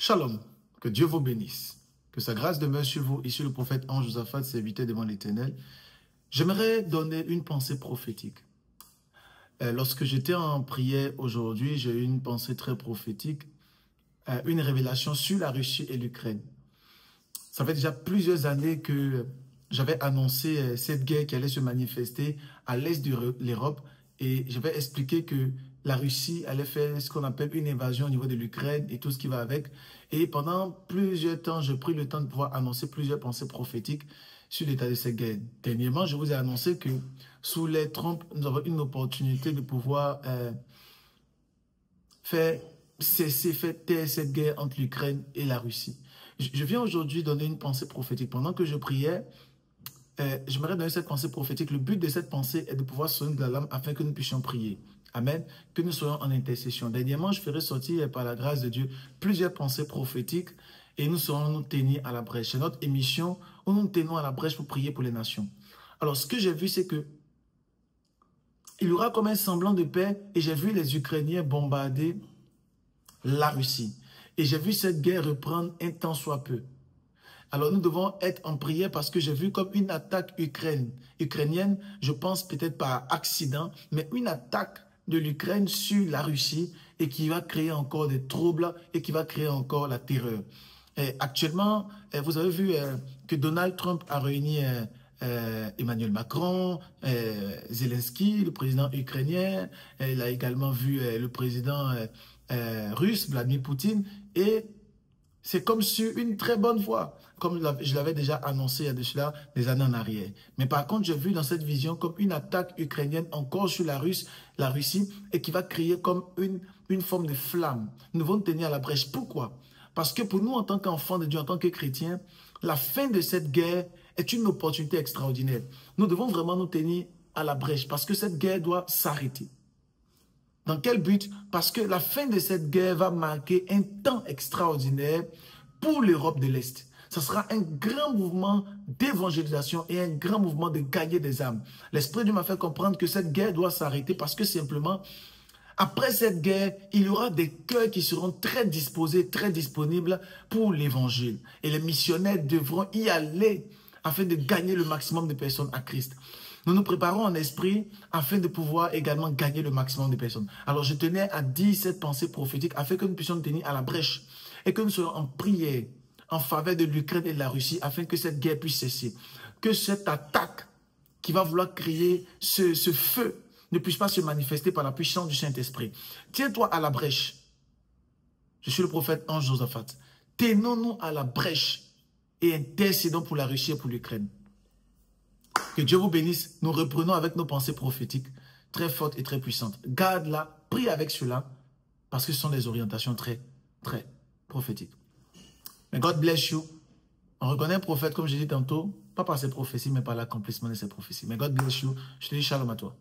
Shalom, que Dieu vous bénisse, que sa grâce demeure sur vous et sur le prophète Ange Josaphat, serviteur devant l'Éternel. J'aimerais donner une pensée prophétique. Lorsque j'étais en prière aujourd'hui, j'ai eu une pensée très prophétique, une révélation sur la Russie et l'Ukraine. Ça fait déjà plusieurs années que j'avais annoncé cette guerre qui allait se manifester à l'est de l'Europe et j'avais expliqué que la Russie allait faire ce qu'on appelle une invasion au niveau de l'Ukraine et tout ce qui va avec. Et pendant plusieurs temps, j'ai pris le temps de pouvoir annoncer plusieurs pensées prophétiques sur l'état de cette guerre. Dernièrement, je vous ai annoncé que sous les Trump, nous avons une opportunité de pouvoir faire taire cette guerre entre l'Ukraine et la Russie. Je viens aujourd'hui donner une pensée prophétique. Pendant que je priais, j'aimerais donner cette pensée prophétique. Le but de cette pensée est de pouvoir sonner de l'alarme afin que nous puissions prier. Amen. Que nous soyons en intercession. Dernièrement, je ferai sortir par la grâce de Dieu plusieurs pensées prophétiques et nous serons nous tenir à la brèche. C'est notre émission où nous tenons à la brèche pour prier pour les nations. Alors, ce que j'ai vu, c'est que il y aura comme un semblant de paix et j'ai vu les Ukrainiens bombarder la Russie. Et j'ai vu cette guerre reprendre un temps soit peu. Alors nous devons être en prière parce que j'ai vu comme une attaque ukrainienne, je pense peut-être par accident, mais une attaque de l'Ukraine sur la Russie et qui va créer encore des troubles et qui va créer encore la terreur. Et actuellement, vous avez vu que Donald Trump a réuni Emmanuel Macron, Zelensky, le président ukrainien, il a également vu le président russe, Vladimir Poutine, et c'est comme sur une très bonne voie, comme je l'avais déjà annoncé il y a de cela des années en arrière. Mais par contre, j'ai vu dans cette vision comme une attaque ukrainienne encore sur la Russie et qui va créer comme une forme de flamme. Nous devons tenir à la brèche. Pourquoi? Parce que pour nous, en tant qu'enfants de Dieu, en tant que chrétiens, la fin de cette guerre est une opportunité extraordinaire. Nous devons vraiment nous tenir à la brèche parce que cette guerre doit s'arrêter. Dans quel but? Parce que la fin de cette guerre va marquer un temps extraordinaire pour l'Europe de l'Est. Ce sera un grand mouvement d'évangélisation et un grand mouvement de gagner des âmes. L'Esprit de Dieu m'a fait comprendre que cette guerre doit s'arrêter parce que simplement, après cette guerre, il y aura des cœurs qui seront très disposés, très disponibles pour l'évangile. Et les missionnaires devront y aller afin de gagner le maximum de personnes à Christ. Nous nous préparons en esprit afin de pouvoir également gagner le maximum de personnes. Alors je tenais à dire cette pensée prophétique afin que nous puissions nous tenir à la brèche et que nous soyons en prière en faveur de l'Ukraine et de la Russie afin que cette guerre puisse cesser. Que cette attaque qui va vouloir créer ce feu ne puisse pas se manifester par la puissance du Saint-Esprit. Tiens-toi à la brèche. Je suis le prophète Ange Josaphat. Tenons-nous à la brèche et intercédons pour la Russie et pour l'Ukraine. Que Dieu vous bénisse. Nous reprenons avec nos pensées prophétiques très fortes et très puissantes. Garde-la, prie avec cela, parce que ce sont des orientations très, très prophétiques. Mais God bless you. On reconnaît un prophète, comme j'ai dit tantôt, pas par ses prophéties, mais par l'accomplissement de ses prophéties. Mais God bless you. Je te dis shalom à toi.